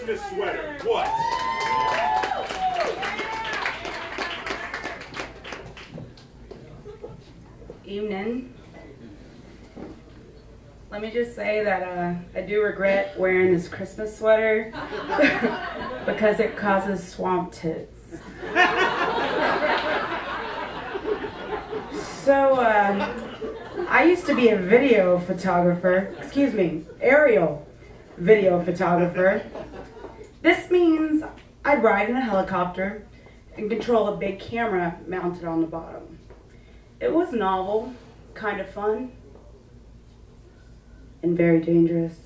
Christmas sweater. What? Evening. Let me just say that I do regret wearing this Christmas sweater because it causes swamp tits. So, I used to be a video photographer, aerial video photographer. This means I'd ride in a helicopter and control a big camera mounted on the bottom. It was novel, kind of fun, and very dangerous.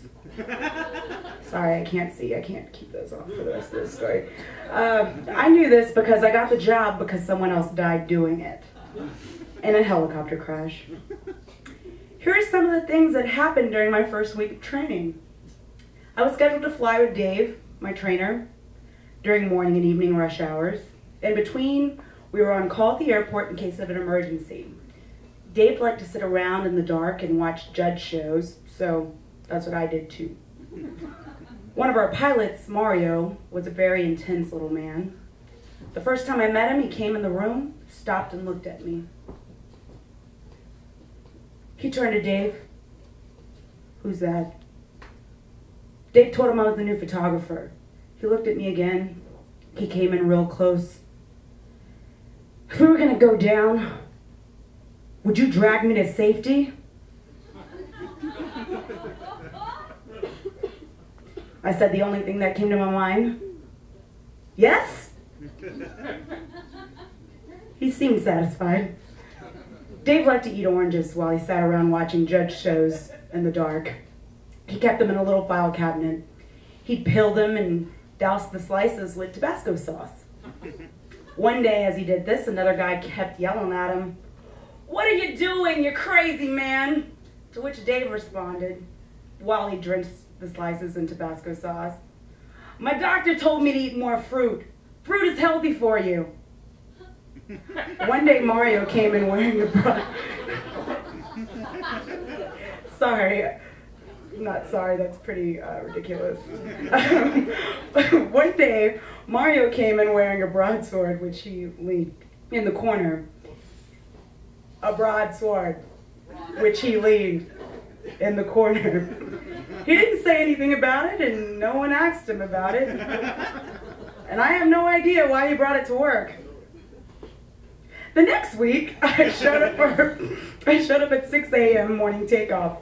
Sorry, I can't see. I can't keep those off for the rest of the story. I knew this because I got the job because someone else died doing it in a helicopter crash. Here are some of the things that happened during my first week of training. I was scheduled to fly with Dave, my trainer, during morning and evening rush hours. In between, we were on call at the airport in case of an emergency. Dave liked to sit around in the dark and watch judge shows, so that's what I did too. One of our pilots, Mario, was a very intense little man. The first time I met him, he came in the room, stopped and looked at me. He turned to Dave. "Who's that?" Dave told him I was the new photographer. He looked at me again. He came in real close. "If we were gonna go down, would you drag me to safety?" I said the only thing that came to my mind. "Yes?" He seemed satisfied. Dave liked to eat oranges while he sat around watching judge shows in the dark. He kept them in a little file cabinet. He'd peel them and douse the slices with Tabasco sauce. One day as he did this, another guy kept yelling at him, "What are you doing, you crazy man?" To which Dave responded, while he drenched the slices in Tabasco sauce, "My doctor told me to eat more fruit. Fruit is healthy for you." One day Mario came in wearing a bra. Not sorry, that's pretty ridiculous. One day Mario came in wearing a broadsword, which he leaned in the corner. A broadsword, which he leaned in the corner. He didn't say anything about it, and no one asked him about it. And I have no idea why he brought it to work. The next week, I showed up at 6 a.m. morning takeoff.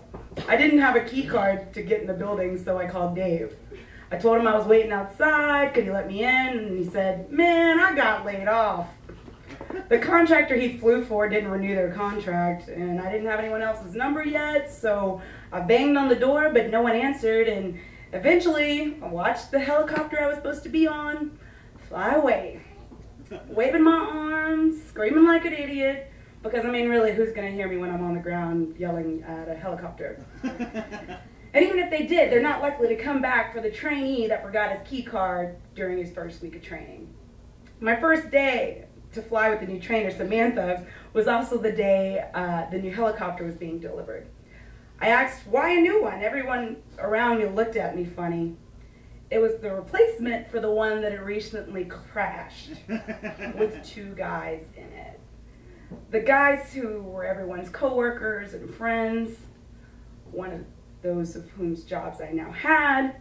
I didn't have a key card to get in the building, so I called Dave. I told him I was waiting outside, could he let me in? And he said, "Man, I got laid off." The contractor he flew for didn't renew their contract, and I didn't have anyone else's number yet, so I banged on the door, but no one answered, and eventually I watched the helicopter I was supposed to be on fly away, waving my arms, screaming like an idiot, because I mean, really, who's going to hear me when I'm on the ground yelling at a helicopter? And even if they did, they're not likely to come back for the trainee that forgot his key card during his first week of training. My first day to fly with the new trainer, Samantha, was also the day the new helicopter was being delivered. I asked why a new one. Everyone around me looked at me funny. It was the replacement for the one that had recently crashed with 2 guys in it. The guys who were everyone's co-workers and friends, one of those of whose jobs I now had.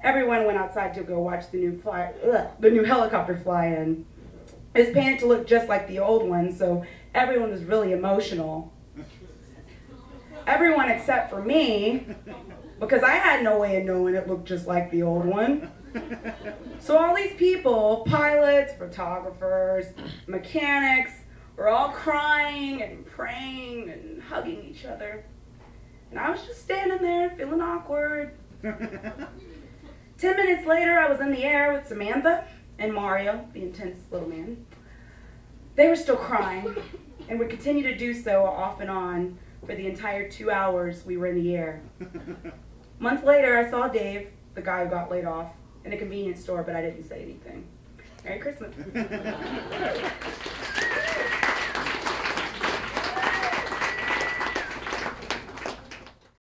Everyone went outside to go watch the new helicopter fly in. It was painted to look just like the old one, so everyone was really emotional. Everyone except for me, because I had no way of knowing it looked just like the old one. So all these people, pilots, photographers, mechanics, were all crying and praying and hugging each other. And I was just standing there feeling awkward. 10 minutes later, I was in the air with Samantha and Mario, the intense little man. They were still crying and would continue to do so off and on for the entire 2 hours we were in the air. Months later, I saw Dave, the guy who got laid off, in a convenience store, but I didn't say anything. Merry Christmas.